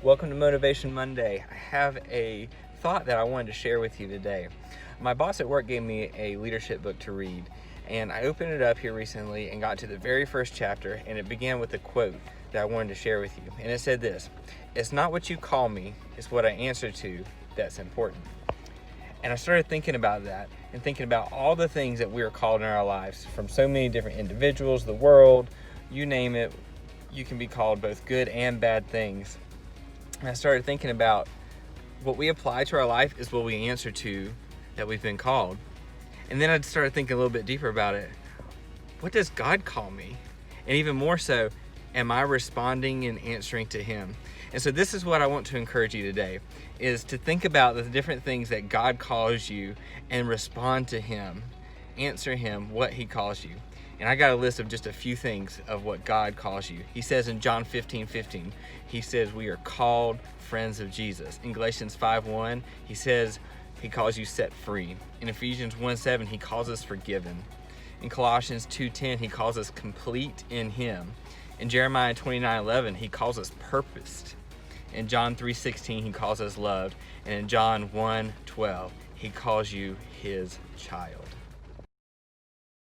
Welcome to Motivation Monday. I have a thought that I wanted to share with you today. My boss at work gave me a leadership book to read, and I opened it up here recently and got to the very first chapter, and it began with a quote that I wanted to share with you. And it said this: "It's not what you call me, it's what I answer to that's important." And I started thinking about that and thinking about all the things that we are called in our lives from so many different individuals, the world, you name it. You can be called both good and bad things. And I started thinking about what we apply to our life is what we answer to that we've been called. And then I started thinking a little bit deeper about it. What does God call me? And even more so, am I responding and answering to Him? And so this is what I want to encourage you today, is to think about the different things that God calls you and respond to Him. Answer Him what He calls you. And I got a list of just a few things of what God calls you. He says in John 15:15, He says we are called friends of Jesus. In Galatians 5:1, He says He calls you set free. In Ephesians 1:7, He calls us forgiven. In Colossians 2:10, He calls us complete in Him. In Jeremiah 29:11, He calls us purposed. In John 3:16, He calls us loved. And in John 1:12, He calls you His child.